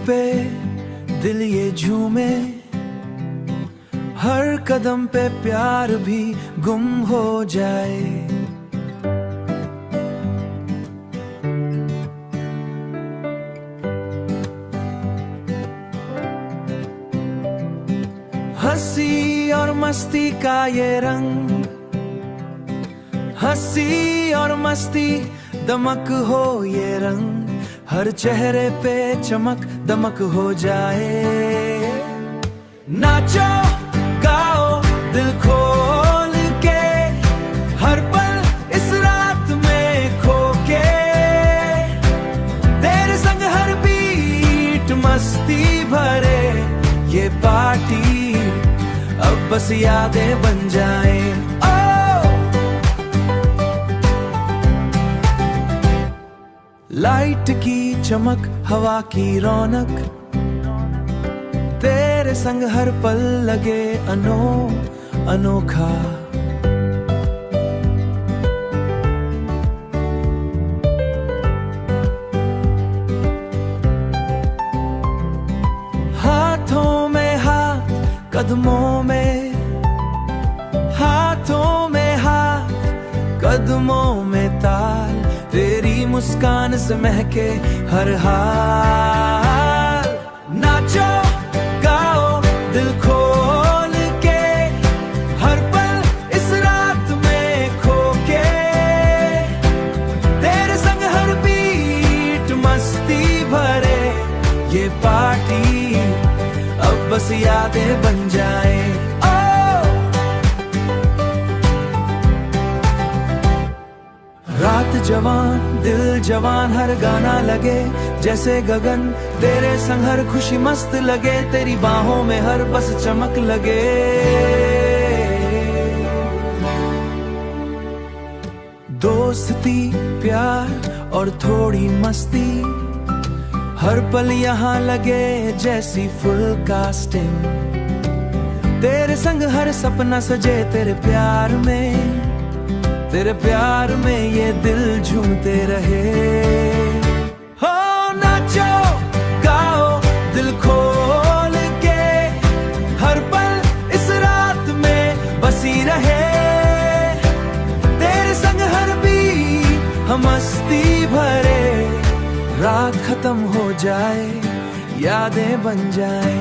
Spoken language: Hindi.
पे दिल ये झूमे, हर कदम पे प्यार भी गुम हो जाए। हंसी और मस्ती का ये रंग, हंसी और मस्ती दमक हो ये रंग, हर चेहरे पे चमक दमक हो जाए। नाचो गाओ दिल खोल के, हर पल इस रात में खो के, तेरे संग हर बीट मस्ती भरे ये पार्टी अब बस यादें बन जाए। लाइट की चमक, हवा की रौनक, तेरे संग हर पल लगे अनोखा। हाथों में हाथ, कदमों में हाथों में हाथ, कदमों में ताल, तेरी मुस्कान से महके हर हाल। नाचो गाओ दिल खोल के, हर पल इस रात में खो के, तेरे संग हर बीट मस्ती भरे ये पार्टी अब बस यादें बन जाए। रात जवान दिल जवान, हर गाना लगे जैसे गगन, तेरे संग हर खुशी मस्त लगे, तेरी बाहों में हर बस चमक लगे। दोस्ती प्यार और थोड़ी मस्ती, हर पल यहाँ लगे जैसी फुल कास्टिंग, तेरे संग हर सपना सजे तेरे प्यार में, तेरे प्यार में ये दिल झूमते रहे। हो नाचो गाओ दिल खोल के, हर पल इस रात में बसी रहे, तेरे संग हर बीट हम मस्ती भरे, रात खत्म हो जाए यादें बन जाए।